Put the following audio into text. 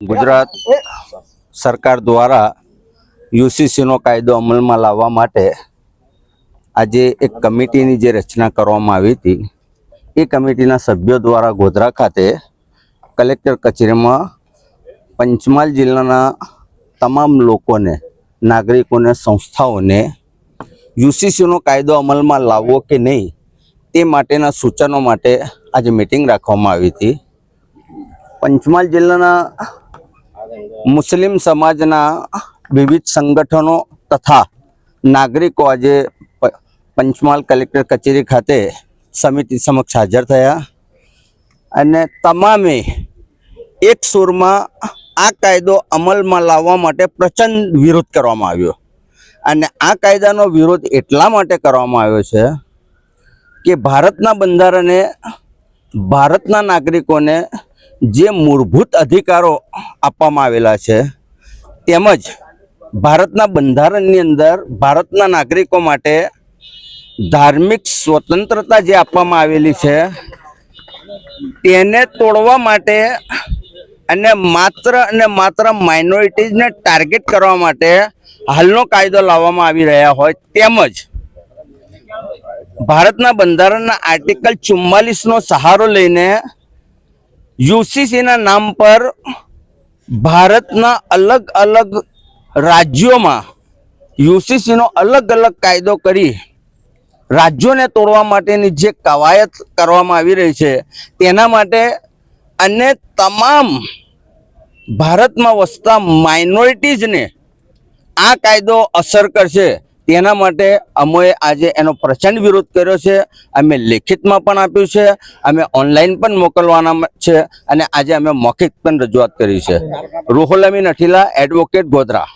ગુજરાત સરકાર દ્વારા યુસીસીનો કાયદો અમલમાં લાવવા માટે આજે એક કમિટીની જે રચના કરવામાં આવી હતી એ કમિટીના સભ્યો દ્વારા ગોધરા ખાતે કલેક્ટર કચેરીમાં પંચમહાલ જિલ્લાના તમામ લોકોને, નાગરિકોને, સંસ્થાઓને યુસીસીનો કાયદો અમલમાં લાવવો કે નહીં તે માટેના સૂચનો માટે આજે મીટિંગ રાખવામાં આવી હતી। પંચમહાલ જિલ્લાના મુસ્લિમ સમાજના વિવિધ સંગઠનો તથા નાગરિકો આજે પંચમહાલ કલેક્ટર કચેરી ખાતે સમિતિ સમક્ષ હાજર થયા અને તમામે એક સૂરમાં આ કાયદો અમલમાં લાવવા માટે પ્રચંડ વિરોધ કરવામાં આવ્યો। અને આ કાયદાનો વિરોધ એટલા માટે કરવામાં આવ્યો છે કે ભારતના બંધારણે ભારતના નાગરિકોને જે મૂળભૂત અધિકારો આપવામાં આવેલા છે તેમજ ભારતના બંધારણની અંદર ભારતના નાગરિકો માટે ધાર્મિક સ્વતંત્રતા જે આપવામાં આવેલી છે તેને તોડવા માટે અને માત્ર માઇનોરિટીઝને ટાર્ગેટ કરવા માટે હાલનો કાયદો લાવવામાં આવી રહ્યા હોય તેમજ ભારતના બંધારણના આર્ટિકલ 44નો સહારો લઈને યુસીસીના નામ પર ભારતના અલગ અલગ રાજ્યોમાં યુસીસીનો અલગ અલગ કાયદો કરી રાજ્યોને તોડવા માટેની જે કવાયત કરવામાં આવી રહી છે તેના માટે અને તમામ ભારતમાં વસતા માઇનોરિટીઝને આ કાયદો અસર કરશે તેના માટે અમે આજે એનો પ્રચંડ વિરોધ કર્યો છે। અમે લેખિતમાં પણ આપ્યું છે, અમે ઓનલાઈન પણ મોકલવાના છે અને આજે અમે મૌખિક પણ રજૂઆત કરી છે। રૂહુલ અમીન અઠીલા, એડવોકેટ, ગોધરા।